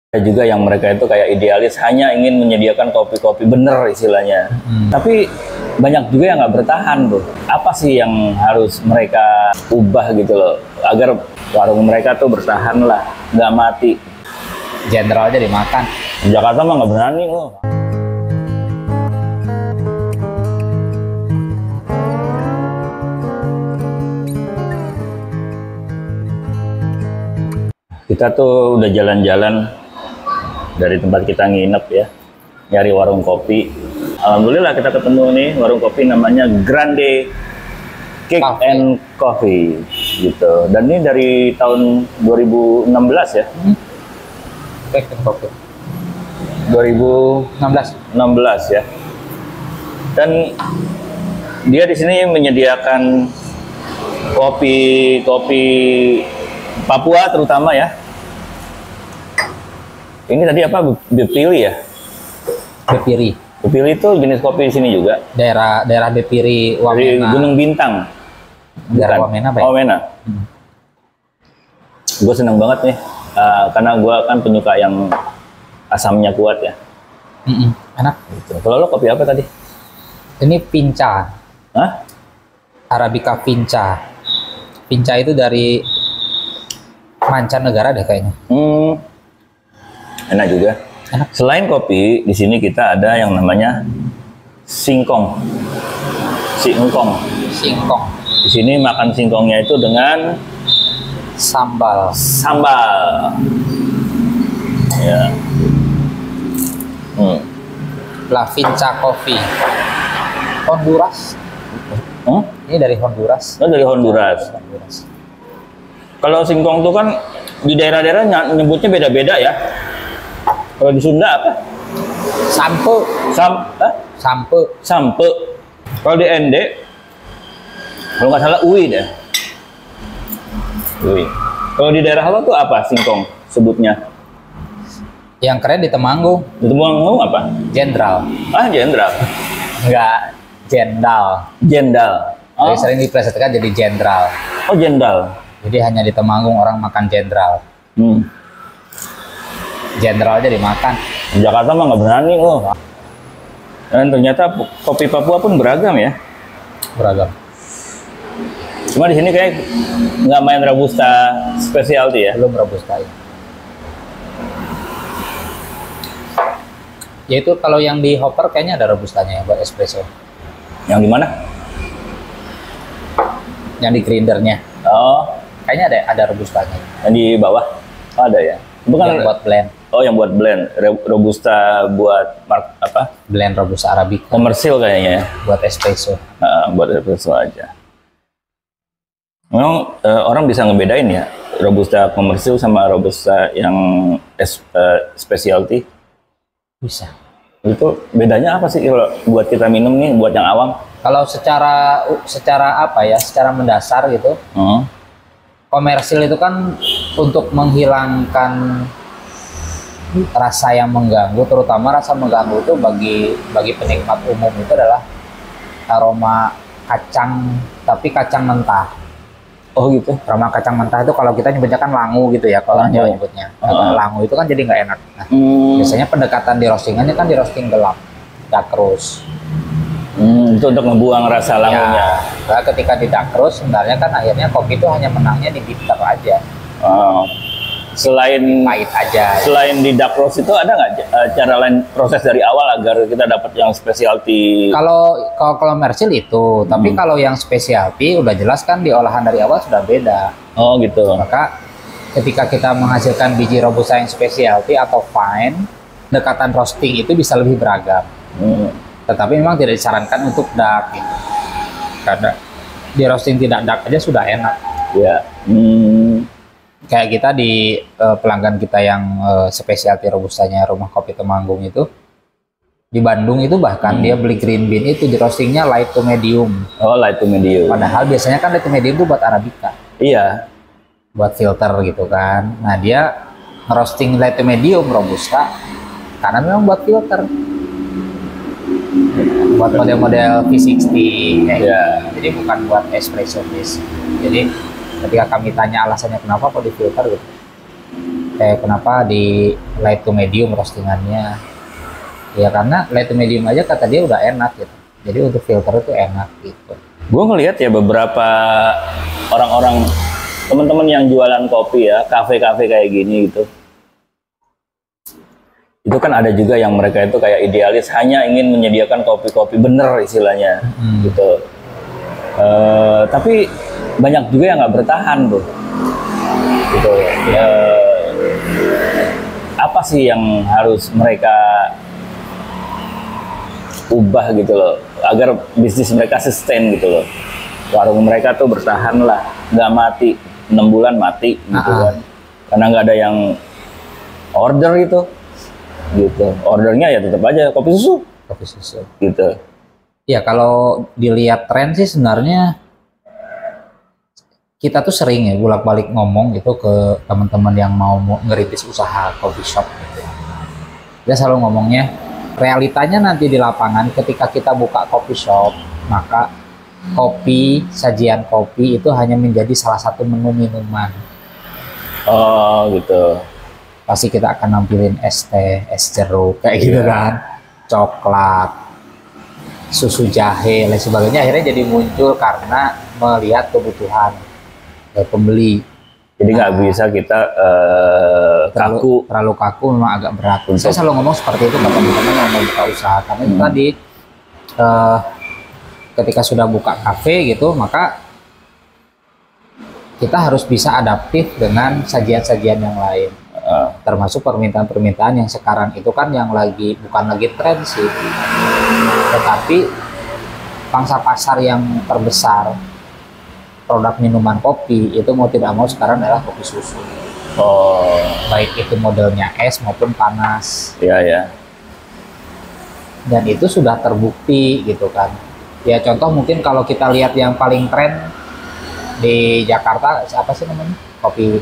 Ada juga yang mereka itu kayak idealis, hanya ingin menyediakan kopi-kopi bener istilahnya. Tapi banyak juga yang nggak bertahan tuh. Apa sih yang harus mereka ubah gitu loh, agar warung mereka tuh bertahan lah, nggak mati. Jenderal aja dimakan. Di Jakarta mah nggak berani loh. Kita tuh udah jalan-jalan dari tempat kita nginep ya, nyari warung kopi. Alhamdulillah kita ketemu nih warung kopi namanya Grande Cake and Coffee gitu. Dan ini dari tahun 2016 ya. Cake and Coffee. 2016 ya. Dan dia di sini menyediakan kopi Papua terutama ya. Ini tadi apa? Bepiri ya? Bepiri. Bepiri itu jenis kopi di sini juga. Daerah Bepiri Dari Wamena. Gunung Bintang. Daerah Wamena apa ya? Wamena. Gue seneng banget nih, karena gue kan penyuka yang asamnya kuat ya. Enak. Gitu. Kalau lo kopi apa tadi? Ini Pinca. Hah? Arabica Pinca. Pinca itu dari mancanegara deh kayaknya. Enak juga. Enak. Selain kopi, di sini kita ada yang namanya singkong. Singkong. Singkong. Di sini makan singkongnya itu dengan Sambal. sambal. Ya. La Finca Coffee. Honduras. Ini dari Honduras. Oh, dari Honduras. Kalau singkong tuh kan di daerah-daerah nyebutnya beda-beda ya. Kalau di Sunda apa? Sampe. Sampe. Sampe. Kalau di ND, kalau nggak salah Uwi deh. Uwi. Kalau di daerah lo tuh apa singkong sebutnya? Yang keren di Temanggung. Di Temanggung apa? Jenderal. Ah, jenderal. Enggak, jendal. Jendal. Jadi sering diplesetkan jadi jenderal. Oh, jendal. Jadi hanya di Temanggung orang makan jenderal. Jenderal aja dimakan. Di Jakarta mah nggak berani loh. Dan ternyata kopi Papua pun beragam ya. Beragam. Cuma di sini kayak nggak main Robusta specialty ya. Belum Robusta. Yaitu kalau yang di hopper kayaknya ada Robustanya ya buat espresso. Yang di mana? Yang di grindernya. Oh, Kayaknya ada Robustanya. yang di bawah. Oh, ada ya. Bukan Yang buat blend. Oh, yang buat blend. Robusta buat apa? Blend Robusta Arabica. Komersil kayaknya ya. Buat espresso. Buat espresso aja. Memang orang bisa ngebedain ya Robusta komersil sama Robusta yang specialty. Bisa. Itu bedanya apa sih kalau buat kita minum nih, buat yang awam? Kalau secara apa ya, secara mendasar gitu, komersil itu kan untuk menghilangkan rasa yang mengganggu, terutama rasa mengganggu itu bagi penikmat umum itu adalah aroma kacang, tapi kacang mentah. Oh gitu. Aroma kacang mentah itu kalau kita nyebutnya kan langu gitu ya, kalau Jawa nyebutnya. Langu itu kan jadi nggak enak. Nah, biasanya pendekatan di roastingannya kan di roasting gelap, dakrus. Itu untuk ngebuang rasa langunya. Ya, ketika di dakrus, sebenarnya kan akhirnya kopi itu hanya menangnya di bitter aja. Selain Pahit aja. Selain di dark roast itu ada nggak cara lain proses dari awal agar kita dapat yang specialty? Kalau komersil itu, tapi kalau yang specialty udah jelas kan di olahan dari awal sudah beda. Oh gitu. Maka ketika kita menghasilkan biji robusta yang specialty atau fine, dekatan roasting itu bisa lebih beragam. Tetapi memang tidak disarankan untuk dark gitu. Karena di roasting tidak dark aja sudah enak. Ya. Kayak kita di pelanggan kita yang specialty robustanya Rumah Kopi Temanggung itu di Bandung itu bahkan dia beli green bean itu di roastingnya light to medium. Oh, light to medium. Padahal biasanya kan light to medium itu buat Arabica. Iya. Buat filter gitu kan. Nah dia roasting light to medium robusta karena memang buat filter. Buat model-model V60 Jadi bukan buat espresso base. Jadi ketika kami tanya alasannya kenapa kok di filter gitu, kenapa di light to medium roastingannya? Ya karena light to medium aja kata dia udah enak gitu. Jadi untuk filter itu enak gitu. Gue ngelihat ya beberapa orang-orang teman-teman yang jualan kopi ya, kafe-kafe kayak gini gitu. Itu kan ada juga yang mereka itu kayak idealis, hanya ingin menyediakan kopi-kopi bener istilahnya gitu. Tapi banyak juga yang nggak bertahan tuh gitu. Apa sih yang harus mereka ubah gitu loh agar bisnis mereka sustain gitu loh, warung mereka tuh bertahan lah, nggak mati 6 bulan mati gitu kan, karena nggak ada yang order gitu. Ordernya ya tetap aja kopi susu gitu. Ya kalau dilihat tren sih sebenarnya kita tuh sering ya bolak-balik ngomong gitu ke teman-teman yang mau ngerintis usaha coffee shop gitu. Dia selalu ngomongnya realitanya nanti di lapangan ketika kita buka coffee shop, maka kopi, sajian kopi itu hanya menjadi salah satu menu minuman. Oh gitu. Pasti kita akan nampilin es teh, es jeruk kayak gitu kan, coklat, susu jahe, lain sebagainya. Akhirnya jadi muncul karena melihat kebutuhan pembeli. Jadi nggak bisa kita terlalu kaku, memang agak berat. Saya selalu ngomong seperti itu ke teman-teman yang mau buka usaha, karena itu tadi ketika sudah buka kafe gitu, maka kita harus bisa adaptif dengan sajian-sajian yang lain. Termasuk permintaan-permintaan yang sekarang itu kan yang bukan lagi tren sih, tetapi pangsa pasar yang terbesar produk minuman kopi itu mau tidak mau sekarang adalah kopi susu. Baik itu modelnya es maupun panas. Iya. Dan itu sudah terbukti gitu kan. Ya contoh mungkin kalau kita lihat yang paling tren di Jakarta apa sih namanya, kopi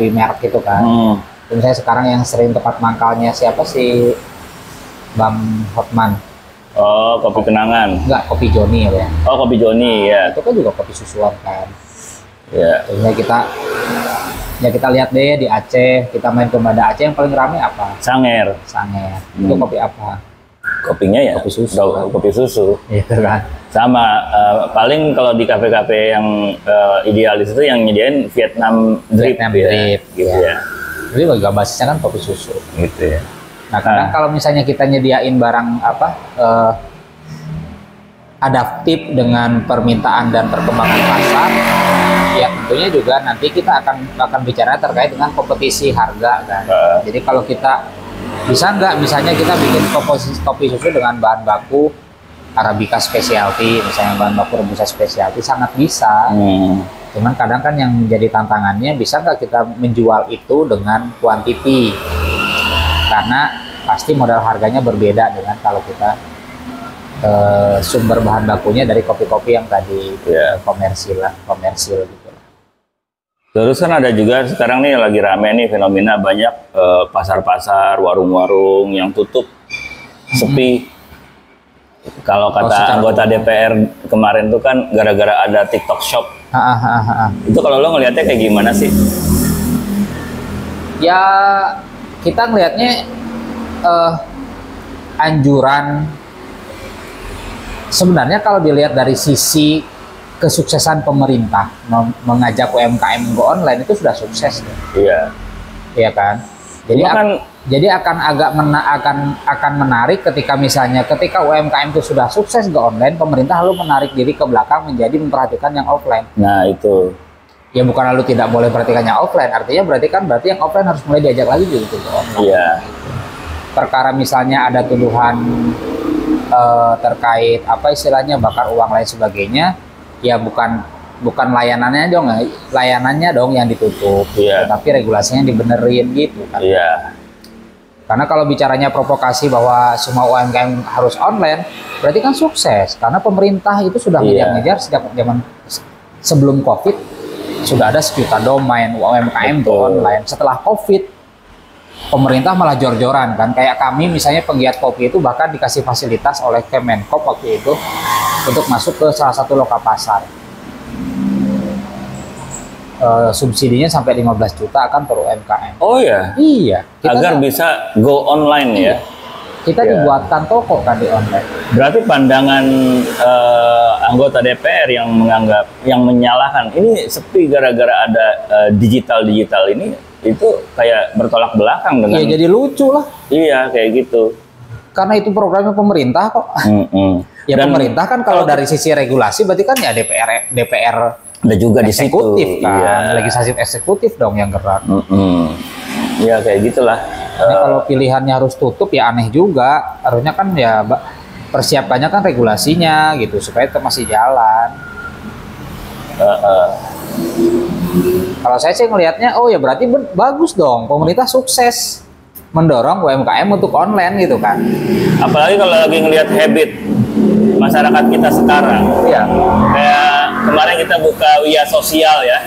merek gitu kan. Dan saya sekarang yang sering tempat mangkalnya siapa sih, Bang Hotman. Oh, kopi kenangan. Enggak, kopi Joni ya. Oh, kopi Joni ya. Itu kan juga kopi susuan kan. Ya. Ya kita lihat deh di Aceh, kita main ke Banda Aceh yang paling ramai apa? Sanger. Itu kopi apa? Kopinya ya kopi susu. Kopi susu. Iya kan. Sama paling kalau di kafe-kafe yang idealis itu yang nyediain Vietnam drip gitu ya. Jadi bagi basisnya kan kopi susu. Gitu ya. Nah, kadang kalau misalnya kita nyediain barang adaptif dengan permintaan dan perkembangan pasar, ya tentunya juga nanti kita akan bicara terkait dengan kompetisi harga kan. Jadi kalau kita bisa nggak misalnya kita bikin kopi susu dengan bahan baku Arabica specialty, misalnya bahan baku Robusta specialty, sangat bisa. Cuman kadang kan yang menjadi tantangannya, bisa nggak kita menjual itu dengan quantity, karena pasti modal harganya berbeda dengan kalau kita sumber bahan bakunya dari kopi-kopi yang tadi komersil gitu. Terus kan ada juga sekarang nih lagi rame nih fenomena banyak pasar-pasar, warung-warung yang tutup, sepi. Kalau kata anggota DPR kemarin tuh kan gara-gara ada TikTok Shop. Itu kalau lo ngelihatnya kayak gimana sih? Ya kita ngelihatnya anjuran sebenarnya kalau dilihat dari sisi kesuksesan pemerintah mengajak UMKM go online itu sudah sukses. Iya kan. Jadi akan menarik ketika misalnya ketika UMKM itu sudah sukses go online, pemerintah lalu menarik diri ke belakang menjadi memperhatikan yang offline. Nah itu. Ya bukan lalu tidak boleh perhatikan yang offline, artinya berarti yang offline harus mulai diajak lagi gitu ke online. Iya. Perkara misalnya ada tuduhan terkait apa istilahnya bakar uang lain sebagainya, ya bukan layanannya dong yang ditutup, tapi regulasinya dibenerin gitu kan. Karena kalau bicaranya provokasi bahwa semua UMKM harus online, berarti kan sukses karena pemerintah itu sudah ngejar-ngejar sejak zaman sebelum COVID sudah ada sejuta domain UMKM itu online. Setelah COVID, pemerintah malah jor-joran kan. Kayak kami misalnya penggiat kopi itu bahkan dikasih fasilitas oleh Kemenkop waktu itu untuk masuk ke salah satu lokal pasar. subsidinya sampai 15 juta kan per UMKM. Oh ya. Iya. Agar bisa go online ya. Kita Ya. dibuatkan toko kan di online. Berarti pandangan anggota DPR yang menganggap, yang menyalahkan ini sepi gara-gara ada digital ini, itu kayak bertolak belakang dengan. Iya, jadi lucu lah. Iya, kayak gitu. Karena itu programnya pemerintah kok. Ya Dan pemerintah kan kalau dari sisi regulasi berarti kan ya DPR ada juga di situ. eksekutif kan, Iya. legislatif eksekutif dong yang gerak. Ya kayak gitulah. Ini kalau pilihannya harus tutup ya aneh juga. Harusnya kan ya persiapannya kan regulasinya gitu supaya itu masih jalan. Kalau saya sih ngelihatnya, oh ya berarti bagus dong, pemerintah sukses mendorong UMKM untuk online gitu kan. Apalagi kalau lagi ngelihat habit masyarakat kita sekarang. Iya. Kayak kemarin kita buka Wia Sosial ya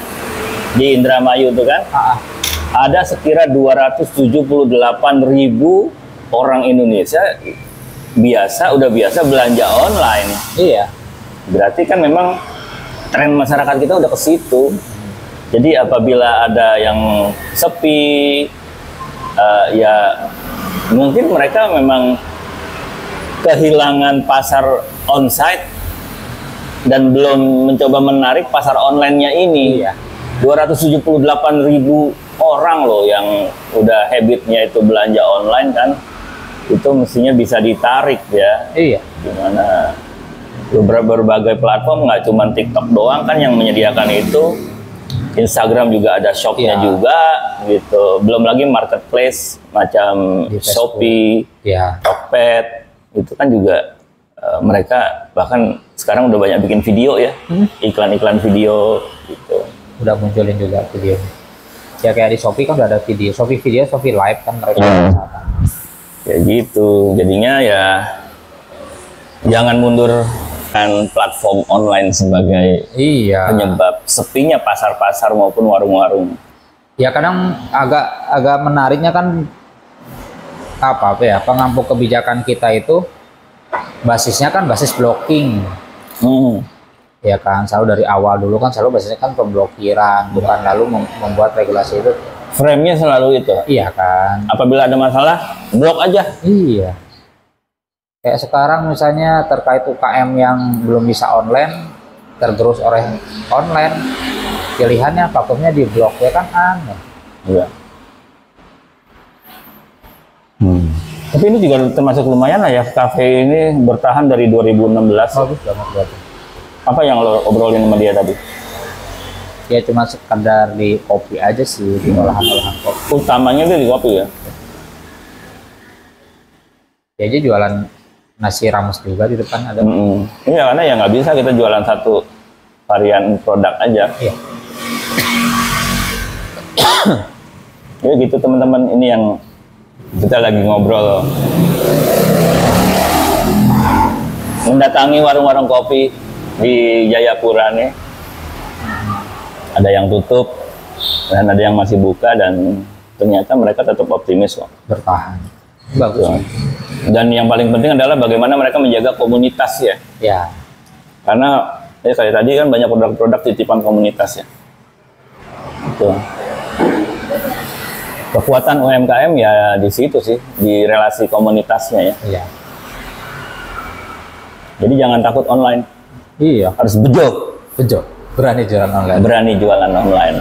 di Indramayu tuh kan. Ada sekira 278.000 orang Indonesia udah biasa belanja online. Iya. Berarti kan memang tren masyarakat kita udah ke situ. Jadi apabila ada yang sepi, ya mungkin mereka memang kehilangan pasar onsite dan belum mencoba menarik pasar online-nya ini. Iya. 278.000 orang loh yang udah habitnya itu belanja online kan, itu mestinya bisa ditarik ya. Iya. Dimana berbagai platform, nggak cuma TikTok doang kan yang menyediakan itu, Instagram juga ada shopnya juga gitu. Belum lagi marketplace macam Shopee, Tokped, itu kan juga mereka bahkan sekarang udah banyak bikin video ya, iklan-iklan video gitu. Udah munculin juga video. Ya kayak di Shopee kan udah ada video, Shopee video, Shopee live kan mereka. Ya gitu, jadinya ya jangan mundur kan platform online sebagai penyebab sepinya pasar-pasar maupun warung-warung. Ya kadang agak menariknya kan apa ya, pengampu kebijakan kita itu basisnya kan basis blocking. Ya kan, selalu dari awal dulu kan selalu basisnya kan pemblokiran, bukan lalu membuat regulasi itu. Frame-nya selalu itu. Iya kan. Apabila ada masalah, blok aja. Iya. Kayak sekarang misalnya terkait UKM yang belum bisa online, tergerus oleh online, pilihannya platformnya di blok, ya kan aneh. Iya. Tapi ini juga termasuk lumayan lah ya, kafe ini bertahan dari 2016. Bagus banget berarti. Apa yang lo obrolin sama dia tadi? Ya cuma sekedar di kopi aja sih, di olahan-olahan kopi. Utamanya itu di kopi ya? Ya aja jualan nasi rames juga di depan ada. Iya, karena ya nggak bisa kita jualan satu varian produk aja. Iya. Ya gitu teman-teman, ini yang kita lagi ngobrol. Mendatangi warung-warung kopi di Jayapura nih. Ada yang tutup dan ada yang masih buka, dan ternyata mereka tetap optimis kok. Bertahan. Bagus. Dan yang paling penting adalah bagaimana mereka menjaga komunitas ya. Ya. Karena kayak tadi kan banyak produk-produk titipan komunitas ya. Itu. Kekuatan UMKM ya di situ sih, di relasi komunitasnya ya. Iya. Jadi jangan takut online. Iya. Harus bejo. Berani jualan online. Berani jualan online.